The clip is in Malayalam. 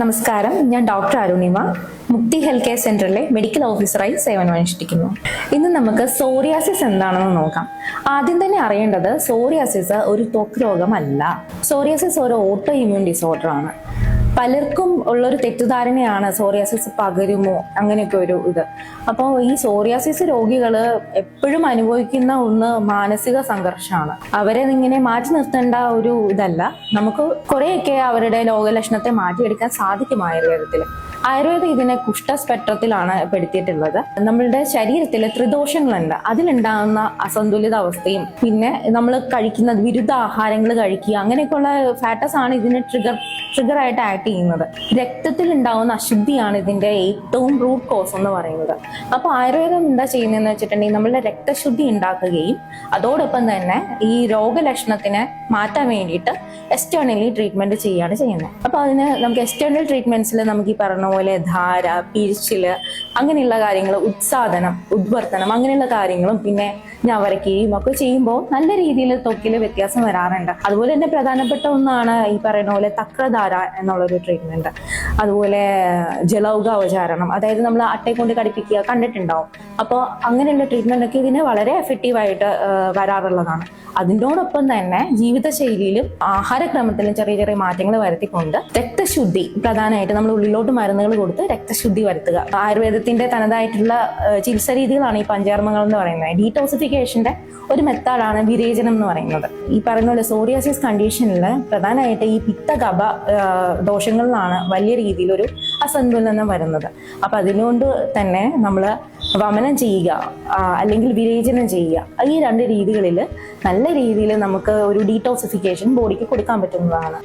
നമസ്കാരം, ഞാൻ ഡോക്ടർ അരുണിമ, മുക്തി ഹെൽത്ത് കെയർ സെന്ററിലെ മെഡിക്കൽ ഓഫീസറായി സേവനമനുഷ്ഠിക്കുന്നു. ഇന്ന് നമുക്ക് സോറിയാസിസ് എന്താണെന്ന് നോക്കാം. ആദ്യം തന്നെ അറിയേണ്ടത് സോറിയാസിസ് ഒരു ത്വക്ക് രോഗമല്ല. സോറിയാസിസ് ഒരു ഓട്ടോ ഇമ്മ്യൂൺ ഡിസോർഡർ ആണ്. പലർക്കും ഉള്ളൊരു തെറ്റിദ്ധാരണയാണ് സോറിയാസിസ് പകരുമോ അങ്ങനെയൊക്കെ ഒരു ഇത്. അപ്പോൾ ഈ സോറിയാസിസ് രോഗികൾ എപ്പോഴും അനുഭവിക്കുന്ന ഒന്ന് മാനസിക സംഘർഷമാണ്. അവരെ ഇങ്ങനെ മാറ്റി നിർത്തേണ്ട ഒരു ഇതല്ല. നമുക്ക് കുറേയൊക്കെ അവരുടെ രോഗലക്ഷണത്തെ മാറ്റിയെടുക്കാൻ സാധിക്കും ആയുർവേദത്തിൽ. ആയുർവേദം ഇതിനെ കുഷ്ഠ സ്പെക്ട്രത്തിലാണ് പെടുത്തിയിട്ടുള്ളത്. നമ്മളുടെ ശരീരത്തിൽ ത്രിദോഷങ്ങളുണ്ട്. അതിലുണ്ടാകുന്ന അസന്തുലിത അവസ്ഥയും പിന്നെ നമ്മൾ കഴിക്കുന്ന വിരുദ്ധ ആഹാരങ്ങൾ കഴിക്കുക അങ്ങനെയൊക്കെയുള്ള ഫാറ്റസ് ആണ് ഇതിന് ട്രിഗറായിട്ട് ആക്ട് ചെയ്യുന്നത്. രക്തത്തിൽ ഉണ്ടാകുന്ന അശുദ്ധിയാണ് ഇതിന്റെ ഏറ്റവും റൂട്ട് കോസ് എന്ന് പറയുന്നത്. അപ്പോൾ ആയുർവേദം എന്താ ചെയ്യുന്നതെന്ന് വെച്ചിട്ടുണ്ടെങ്കിൽ നമ്മളുടെ രക്തശുദ്ധി ഉണ്ടാക്കുകയും അതോടൊപ്പം തന്നെ ഈ രോഗലക്ഷണത്തിനെ മാറ്റാൻ വേണ്ടിയിട്ട് എക്സ്റ്റേണലി ട്രീറ്റ്മെന്റ് ചെയ്യുകയാണ് ചെയ്യുന്നത്. അപ്പോൾ അതിന് നമുക്ക് എക്സ്റ്റേണൽ ട്രീറ്റ്മെന്റ്സിൽ നമുക്ക് ഈ പറഞ്ഞ പോലെ ധാര, പിരിച്ചില് അങ്ങനെയുള്ള കാര്യങ്ങൾ, ഉത്സാദനം, ഉദ്വർത്തനം അങ്ങനെയുള്ള കാര്യങ്ങളും പിന്നെ ഞവരക്കുകയും ഒക്കെ ചെയ്യുമ്പോൾ നല്ല രീതിയിൽ ത്വക്കിൽ വ്യത്യാസം വരാറുണ്ട്. അതുപോലെ തന്നെ പ്രധാനപ്പെട്ട ഒന്നാണ് ഈ പറയുന്ന പോലെ തക്രധാര എന്നുള്ളൊരു ട്രീറ്റ്മെന്റ്. അതുപോലെ ജലൗകാവചാരണം, അതായത് നമ്മൾ അട്ടയെ കൊണ്ട് കടിപ്പിക്കുക കണ്ടിട്ടുണ്ടാവും. അപ്പോൾ അങ്ങനെയുള്ള ട്രീറ്റ്മെന്റ് ഒക്കെ ഇതിന് വളരെ എഫക്റ്റീവായിട്ട് വരാറുള്ളതാണ്. അതിനോടൊപ്പം തന്നെ ജീവിതശൈലിയിലും ആഹാരക്രമത്തിലും ചെറിയ ചെറിയ മാറ്റങ്ങൾ വരുത്തിക്കൊണ്ട് രക്തശുദ്ധി, പ്രധാനമായിട്ട് നമ്മൾ ഉള്ളിലോട്ട് മരുന്നുകൾ കൊടുത്ത് രക്തശുദ്ധി വരുത്തുക. ആയുർവേദത്തിന്റെ തനതായിട്ടുള്ള ചികിത്സാ രീതികളാണ് ഈ പഞ്ചകർമ്മങ്ങൾ എന്ന് പറയുന്നത്. ഡീടോക്സിഫിക്കേഷന്റെ ഒരു മെത്തേഡാണ് വിരേചനം എന്ന് പറയുന്നത്. ഈ പറയുന്ന പോലെ സോറിയാസിസ് കണ്ടീഷനിൽ പ്രധാനമായിട്ട് ഈ പിത്തകഫ ദോഷങ്ങളിലാണ് വലിയ രീതിയിലൊരു അസന്തുലനം വരുന്നത്. അപ്പൊ അതിനുകൊണ്ട് തന്നെ നമ്മൾ വമനം ചെയ്യുക അല്ലെങ്കിൽ വിരേചനം ചെയ്യുക, ഈ രണ്ട് രീതികളിൽ നല്ല രീതിയിൽ നമുക്ക് ഒരു ഡീടോക്സിഫിക്കേഷൻ ബോഡിക്ക് കൊടുക്കാൻ പറ്റുന്നതാണ്.